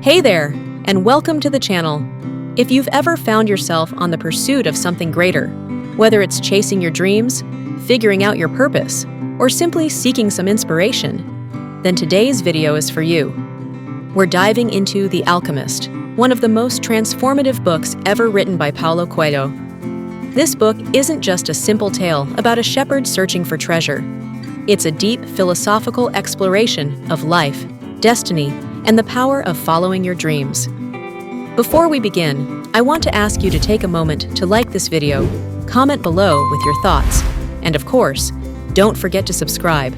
Hey there, and welcome to the channel. If you've ever found yourself on the pursuit of something greater, whether it's chasing your dreams, figuring out your purpose, or simply seeking some inspiration, then today's video is for you. We're diving into The Alchemist, one of the most transformative books ever written by Paulo Coelho. This book isn't just a simple tale about a shepherd searching for treasure. It's a deep philosophical exploration of life, destiny, and the power of following your dreams. Before we begin, I want to ask you to take a moment to like this video, comment below with your thoughts, and of course, don't forget to subscribe.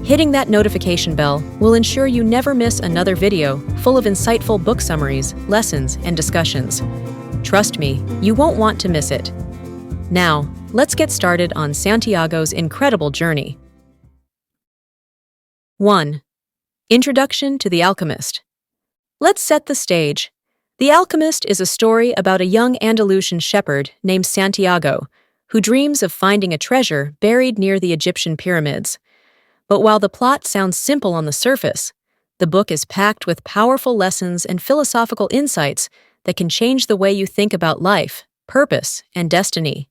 Hitting that notification bell will ensure you never miss another video full of insightful book summaries, lessons, and discussions. Trust me, you won't want to miss it. Now, let's get started on Santiago's incredible journey. 1. Introduction to The Alchemist. Let's set the stage. The Alchemist is a story about a young Andalusian shepherd named Santiago, who dreams of finding a treasure buried near the Egyptian pyramids. But while the plot sounds simple on the surface, the book is packed with powerful lessons and philosophical insights that can change the way you think about life, purpose, and destiny.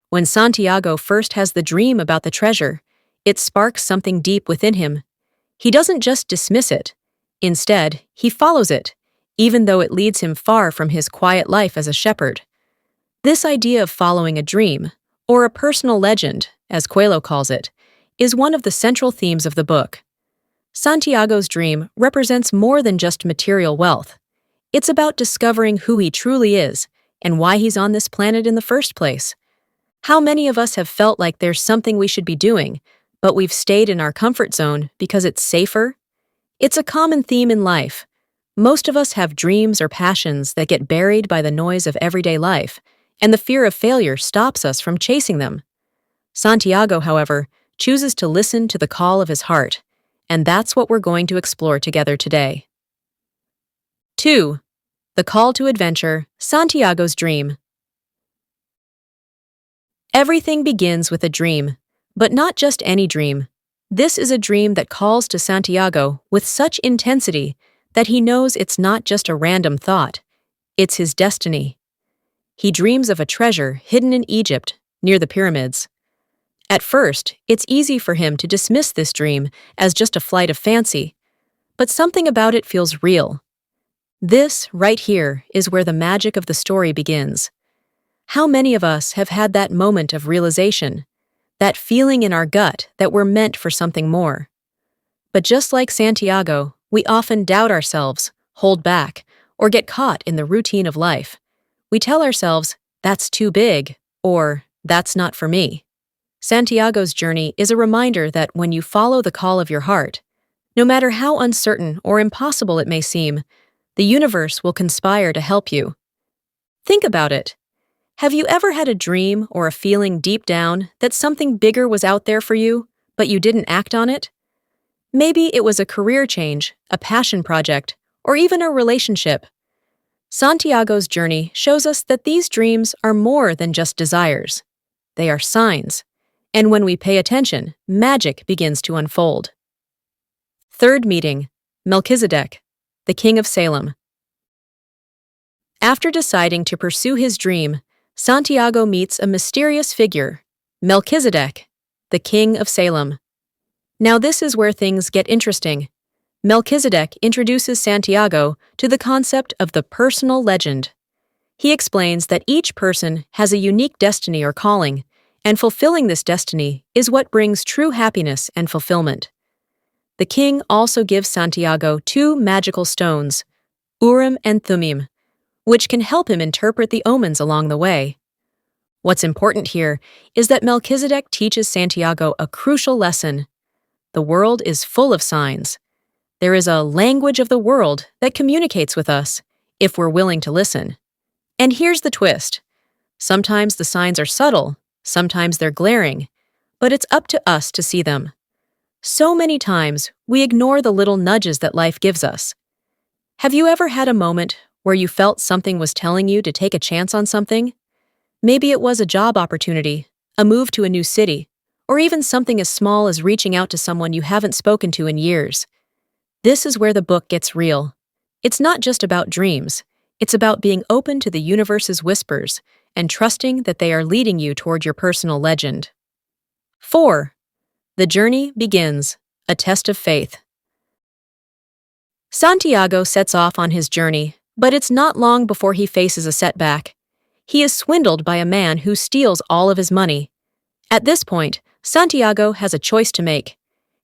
When Santiago first has the dream about the treasure, it sparks something deep within him. He doesn't just dismiss it. Instead, he follows it, even though it leads him far from his quiet life as a shepherd. This idea of following a dream, or a personal legend, as Coelho calls it, is one of the central themes of the book. Santiago's dream represents more than just material wealth. It's about discovering who he truly is and why he's on this planet in the first place. How many of us have felt like there's something we should be doing, but we've stayed in our comfort zone because it's safer? It's a common theme in life. Most of us have dreams or passions that get buried by the noise of everyday life, and the fear of failure stops us from chasing them. Santiago, however, chooses to listen to the call of his heart, and that's what we're going to explore together today. 2. The Call to Adventure, Santiago's Dream. Everything begins with a dream. But not just any dream. This is a dream that calls to Santiago with such intensity that he knows it's not just a random thought. It's his destiny. He dreams of a treasure hidden in Egypt, near the pyramids. At first, it's easy for him to dismiss this dream as just a flight of fancy, but something about it feels real. This, right here, is where the magic of the story begins. How many of us have had that moment of realization? That feeling in our gut that we're meant for something more. But just like Santiago, we often doubt ourselves, hold back, or get caught in the routine of life. We tell ourselves, that's too big, or that's not for me. Santiago's journey is a reminder that when you follow the call of your heart, no matter how uncertain or impossible it may seem, the universe will conspire to help you. Think about it. Have you ever had a dream or a feeling deep down that something bigger was out there for you, but you didn't act on it? Maybe it was a career change, a passion project, or even a relationship. Santiago's journey shows us that these dreams are more than just desires. They are signs. And when we pay attention, magic begins to unfold. Third meeting, Melchizedek, the King of Salem. After deciding to pursue his dream, Santiago meets a mysterious figure, Melchizedek, the King of Salem. Now this is where things get interesting. Melchizedek introduces Santiago to the concept of the personal legend. He explains that each person has a unique destiny or calling, and fulfilling this destiny is what brings true happiness and fulfillment. The king also gives Santiago 2 magical stones, Urim and Thummim, which can help him interpret the omens along the way. What's important here is that Melchizedek teaches Santiago a crucial lesson. The world is full of signs. There is a language of the world that communicates with us, if we're willing to listen. And here's the twist. Sometimes the signs are subtle, sometimes they're glaring, but it's up to us to see them. So many times, we ignore the little nudges that life gives us. Have you ever had a moment where you felt something was telling you to take a chance on something? Maybe it was a job opportunity, a move to a new city, or even something as small as reaching out to someone you haven't spoken to in years. This is where the book gets real. It's not just about dreams, it's about being open to the universe's whispers and trusting that they are leading you toward your personal legend. 4. The journey begins, a test of faith. Santiago sets off on his journey, but it's not long before he faces a setback. He is swindled by a man who steals all of his money. At this point, Santiago has a choice to make.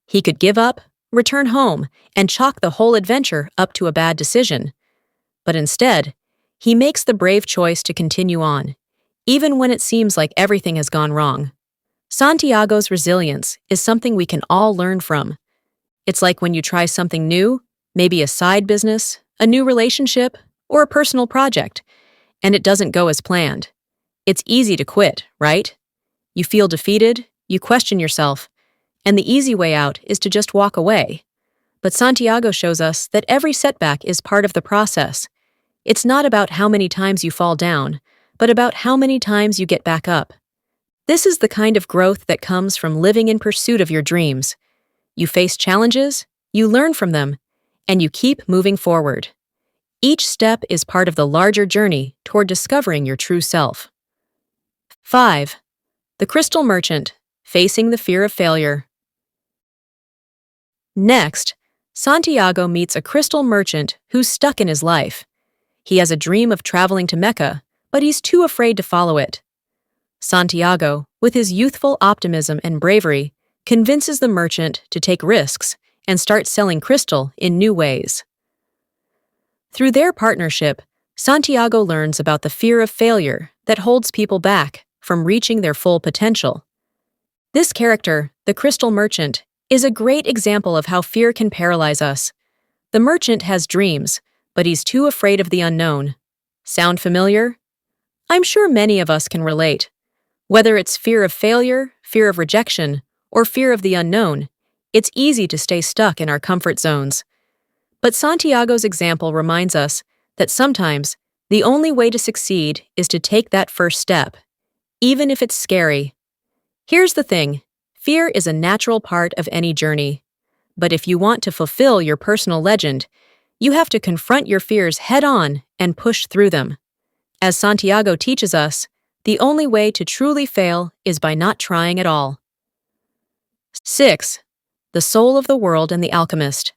He could give up, return home, and chalk the whole adventure up to a bad decision. But instead, he makes the brave choice to continue on, even when it seems like everything has gone wrong. Santiago's resilience is something we can all learn from. It's like when you try something new, maybe a side business, a new relationship, or a personal project, and it doesn't go as planned. It's easy to quit, right? You feel defeated, you question yourself, and the easy way out is to just walk away. But Santiago shows us that every setback is part of the process. It's not about how many times you fall down, but about how many times you get back up. This is the kind of growth that comes from living in pursuit of your dreams. You face challenges, you learn from them, and you keep moving forward. Each step is part of the larger journey toward discovering your true self. 5. The Crystal Merchant, facing the fear of failure. Next, Santiago meets a crystal merchant who's stuck in his life. He has a dream of traveling to Mecca, but he's too afraid to follow it. Santiago, with his youthful optimism and bravery, convinces the merchant to take risks and start selling crystal in new ways. Through their partnership, Santiago learns about the fear of failure that holds people back from reaching their full potential. This character, the crystal merchant, is a great example of how fear can paralyze us. The merchant has dreams, but he's too afraid of the unknown. Sound familiar? I'm sure many of us can relate. Whether it's fear of failure, fear of rejection, or fear of the unknown, it's easy to stay stuck in our comfort zones. But Santiago's example reminds us that sometimes the only way to succeed is to take that first step, even if it's scary. Here's the thing, fear is a natural part of any journey. But if you want to fulfill your personal legend, you have to confront your fears head-on and push through them. As Santiago teaches us, the only way to truly fail is by not trying at all. 6. The Soul of the World and the Alchemist.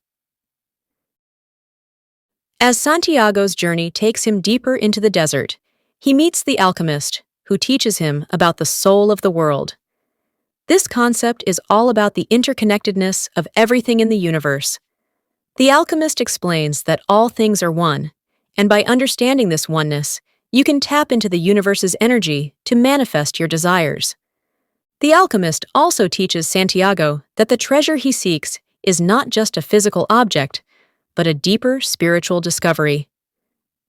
As Santiago's journey takes him deeper into the desert, he meets the alchemist, who teaches him about the soul of the world. This concept is all about the interconnectedness of everything in the universe. The alchemist explains that all things are one, and by understanding this oneness, you can tap into the universe's energy to manifest your desires. The alchemist also teaches Santiago that the treasure he seeks is not just a physical object, but a deeper spiritual discovery.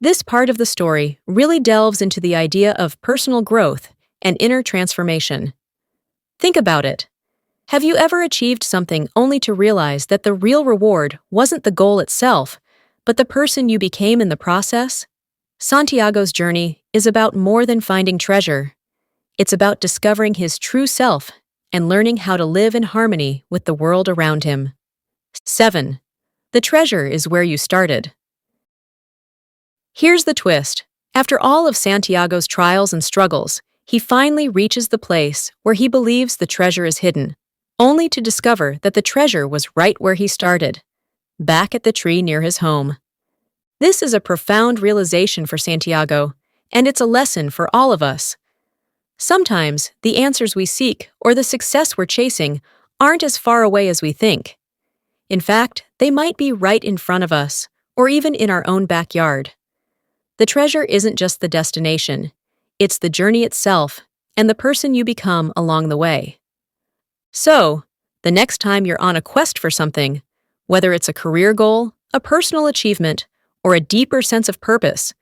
This part of the story really delves into the idea of personal growth and inner transformation. Think about it. Have you ever achieved something only to realize that the real reward wasn't the goal itself, but the person you became in the process? Santiago's journey is about more than finding treasure. It's about discovering his true self and learning how to live in harmony with the world around him. 7. The treasure is where you started. Here's the twist. After all of Santiago's trials and struggles, he finally reaches the place where he believes the treasure is hidden, only to discover that the treasure was right where he started, back at the tree near his home. This is a profound realization for Santiago, and it's a lesson for all of us. Sometimes, the answers we seek or the success we're chasing aren't as far away as we think. In fact, they might be right in front of us, or even in our own backyard. The treasure isn't just the destination, it's the journey itself and the person you become along the way. So, the next time you're on a quest for something, whether it's a career goal, a personal achievement, or a deeper sense of purpose,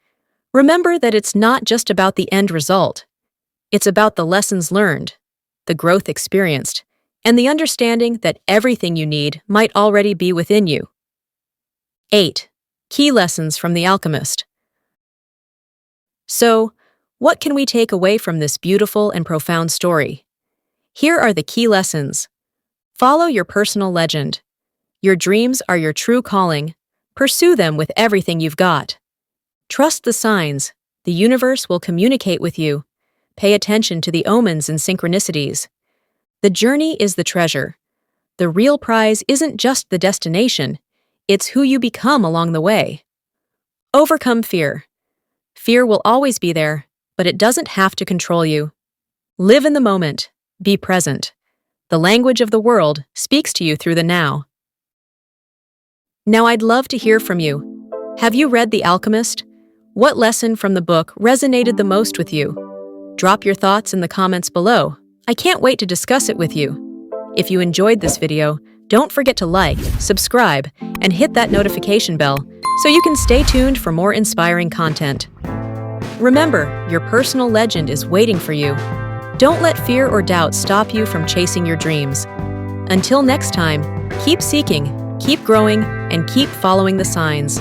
remember that it's not just about the end result. It's about the lessons learned, the growth experienced, and the understanding that everything you need might already be within you. 8. Key lessons from the alchemist. So, what can we take away from this beautiful and profound story? Here are the key lessons. Follow your personal legend. Your dreams are your true calling. Pursue them with everything you've got. Trust the signs. The universe will communicate with you. Pay attention to the omens and synchronicities. The journey is the treasure. The real prize isn't just the destination, it's who you become along the way. Overcome fear. Fear will always be there, but it doesn't have to control you. Live in the moment. Be present. The language of the world speaks to you through the now. Now I'd love to hear from you. Have you read The Alchemist? What lesson from the book resonated the most with you? Drop your thoughts in the comments below. I can't wait to discuss it with you. If you enjoyed this video, don't forget to like, subscribe, and hit that notification bell so you can stay tuned for more inspiring content. Remember, your personal legend is waiting for you. Don't let fear or doubt stop you from chasing your dreams. Until next time, keep seeking, keep growing, and keep following the signs.